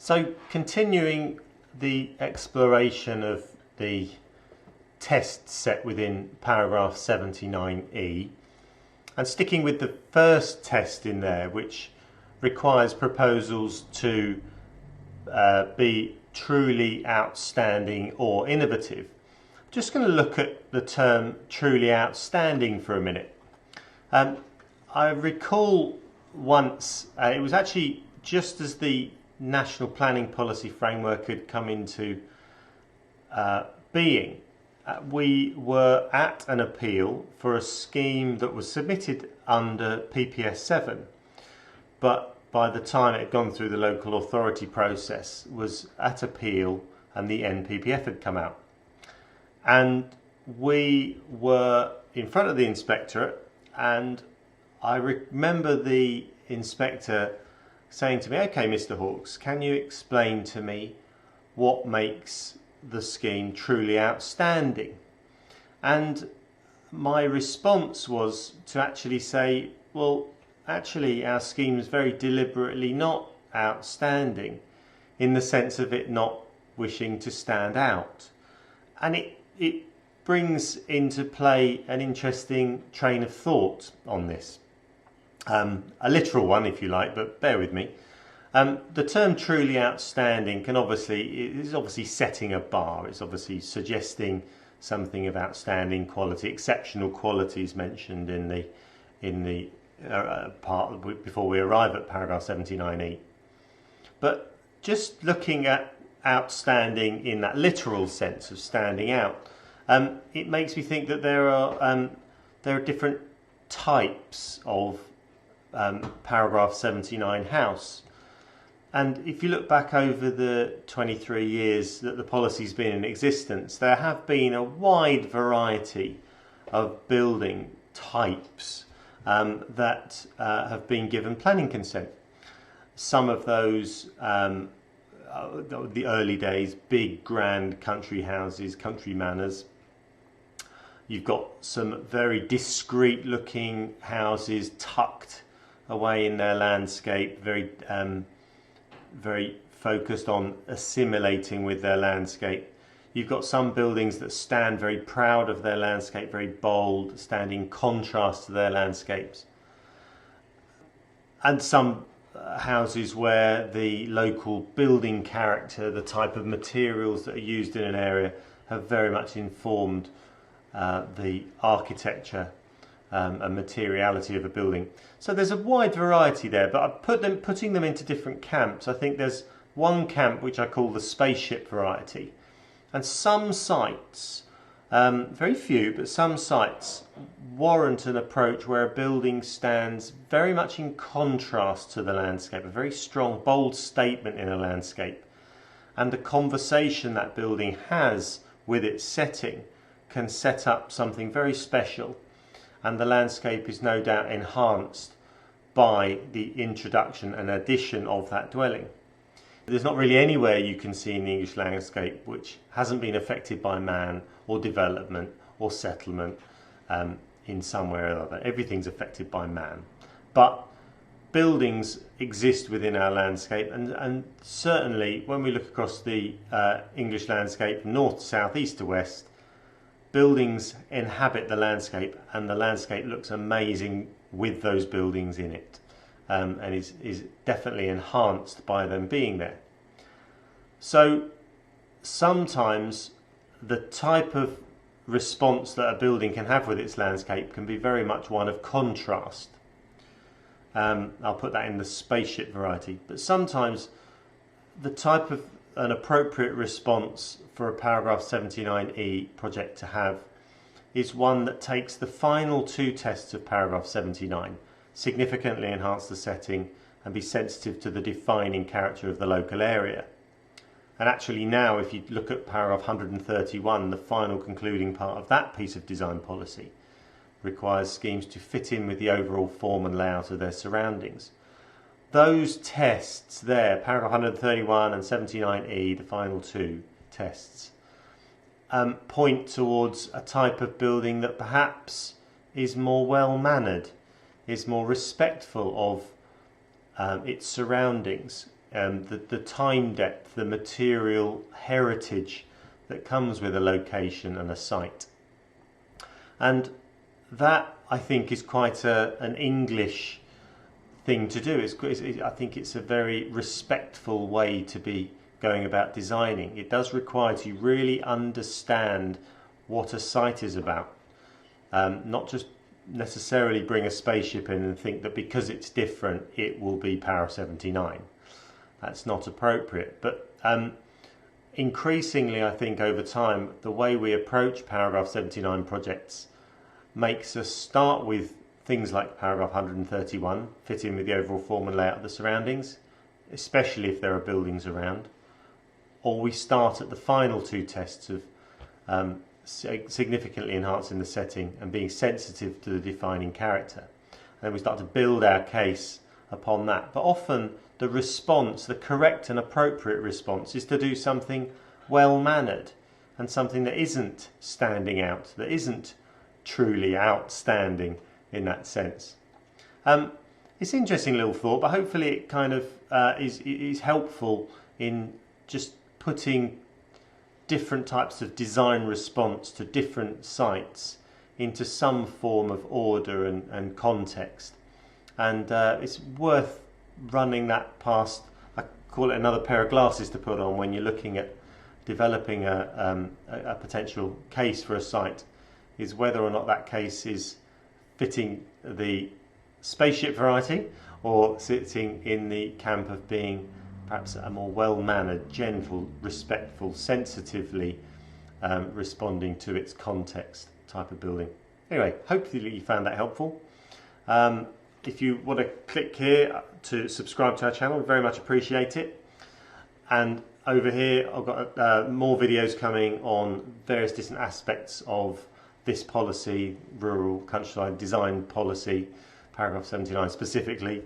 So continuing the exploration of the test set within paragraph 79E and sticking with the first test in there, which requires proposals to be truly outstanding or innovative. I'm just going to look at the term truly outstanding for a minute. I recall once, it was actually just as the National Planning Policy Framework had come into being, we were at an appeal for a scheme that was submitted under PPS 7, but by the time it had gone through the local authority process was at appeal and the NPPF had come out. And we were in front of the inspectorate, and I remember the inspector saying to me, "Okay, Mr. Hawkes, can you explain to me what makes the scheme truly outstanding?" And my response was to actually say, well, actually our scheme is very deliberately not outstanding in the sense of it not wishing to stand out. And it brings into play an interesting train of thought on this. A literal one, if you like, but bear with me. The term truly outstanding is obviously setting a bar. It's obviously suggesting something of outstanding quality, exceptional qualities mentioned in the part before we arrive at paragraph 79E. But just looking at outstanding in that literal sense of standing out, it makes me think that there are different types of paragraph 79 house. And if you look back over the 23 years that the policy's been in existence, there have been a wide variety of building types that have been given planning consent. Some of those, the early days, big grand country houses, country manors. You've got some very discreet looking houses tucked away in their landscape, very focused on assimilating with their landscape. You've got some buildings that stand very proud of their landscape, very bold, stand in contrast to their landscapes. And some houses where the local building character, the type of materials that are used in an area, have very much informed the architecture and materiality of a building. So there's a wide variety there, but I'm putting them into different camps. I think there's one camp which I call the spaceship variety. And some sites, very few, but some sites warrant an approach where a building stands very much in contrast to the landscape, a very strong, bold statement in a landscape. And the conversation that building has with its setting can set up something very special. And the landscape is no doubt enhanced by the introduction and addition of that dwelling. There's not really anywhere you can see in the English landscape which hasn't been affected by man or development or settlement in some way or other. Everything's affected by man. But buildings exist within our landscape, and certainly when we look across the English landscape from north to south, east to west, buildings inhabit the landscape, and the landscape looks amazing with those buildings in it, and is definitely enhanced by them being there. So sometimes the type of response that a building can have with its landscape can be very much one of contrast. I'll put that in the spaceship variety. But sometimes the type of an appropriate response for a paragraph 79E project to have is one that takes the final two tests of paragraph 79, significantly enhance the setting and be sensitive to the defining character of the local area. And actually now, if you look at paragraph 131, the final concluding part of that piece of design policy requires schemes to fit in with the overall form and layout of their surroundings. Those tests there, paragraph 131 and 79E, the final two tests, point towards a type of building that perhaps is more well-mannered, is more respectful of its surroundings, the time depth, the material heritage that comes with a location and a site. And that, I think, is quite an English thing to do. I think it's a very respectful way to be going about designing. It does require you really understand what a site is about, not just necessarily bring a spaceship in and think that because it's different it will be Para 79. That's not appropriate. But increasingly, I think over time, the way we approach Paragraph 79 projects makes us start with things like Paragraph 131, fit in with the overall form and layout of the surroundings, especially if there are buildings around, or we start at the final two tests of significantly enhancing the setting and being sensitive to the defining character. And then we start to build our case upon that. But often the response, the correct and appropriate response, is to do something well-mannered and something that isn't standing out, that isn't truly outstanding in that sense. It's an interesting little thought, but hopefully it kind of is helpful in just putting different types of design response to different sites into some form of order and context. And it's worth running that past, I call it another pair of glasses to put on when you're looking at developing a potential case for a site, is whether or not that case is fitting the spaceship variety or sitting in the camp of being perhaps a more well-mannered, gentle, respectful, sensitively responding to its context type of building. Anyway, hopefully you found that helpful. If you want to click here to subscribe to our channel, we very much appreciate it. And over here I've got more videos coming on various different aspects of this policy, rural countryside design policy, Paragraph 79 specifically.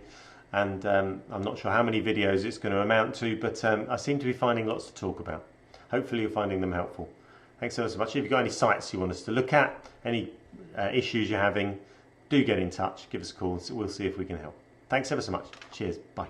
And I'm not sure how many videos it's going to amount to, but I seem to be finding lots to talk about. Hopefully you're finding them helpful. Thanks so much. If you've got any sites you want us to look at, any issues you're having, do get in touch, give us a call, we'll see if we can help. Thanks ever so much. Cheers. Bye.